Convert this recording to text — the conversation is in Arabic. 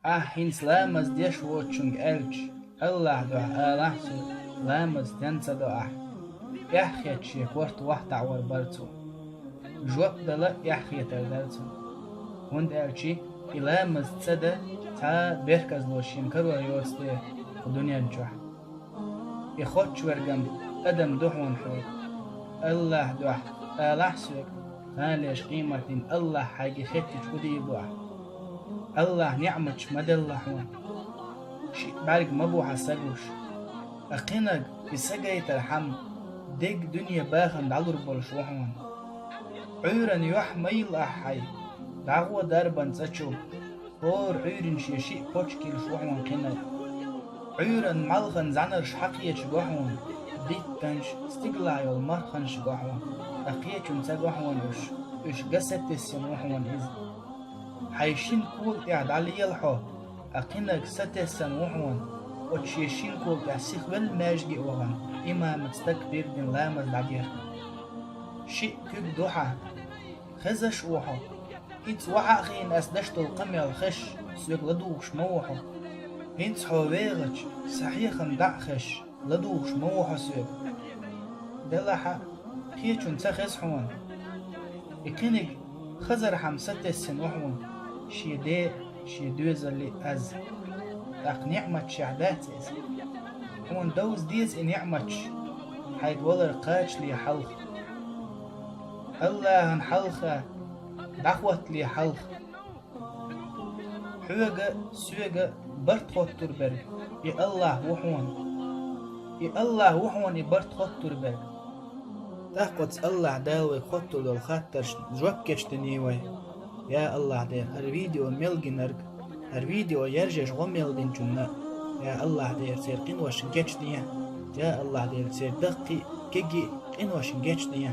هين سلامز ديش ووتشنج ألج الله دعا ألحسو لامز تنسى دعا يحيى تشيك ورت وحتع وربرتو جواب دلا يحيى تردرتو هند ألشي إلامز تسدى تا بيركز لوشين كروا يوستي ودنيا نجوح يخوتش ورقم أدم دحون حوك الله دعا ألحسوك ليش قيمة الله حاجة ختش ودي بوح الله نعمتش مدى الله هون شي بارك مبوحة سجوش أقينك بسجاي ترحم ديك دنيا باخن دعور بالشوحون عيرن يوح ميل أحي دعوة دربان تشو هور عيرن شي بوشكي الشوحون قينك عيرن مالخن زعنر شحقية شوحون ديت تنش استقلع يول مرخن شوحون أقيتشون تجوحون وش قست السنوحون إذ حيشين كول قاعد على يلحو أقينك ستسن وحون وتشيشين كول قاعد سيخبل ماجي وغن إما مستكبر دين لامز بعدير شيء كيك دوحة خزش وحو إنت وحا خين أسدشت القمع الخش سيق لدوش موحو إنت حويغج صحيحا دعخش لدوش موحو سيق دلحا خيشون تخز حون إقينك خزر حم ستسن وحون شي دوز اللي أز تاق نعمة شعدات إز هون دوز ديز نعمة حيد ولر قاش لي حلخ الله حلخة دعوة لي حلخ حوغة سوغة برت خطر برg الله وحون برت خطر برg تاقوت الله داوي خطر دول خاطرش جوكش تنيوي يا الله دير هر فيديو ملجنرج هر فيديو يرجع غميل دين جنة يا الله دير سير قنوش جيتش ديا يا الله دير سير دقي كيجي قنوش جيتش ديا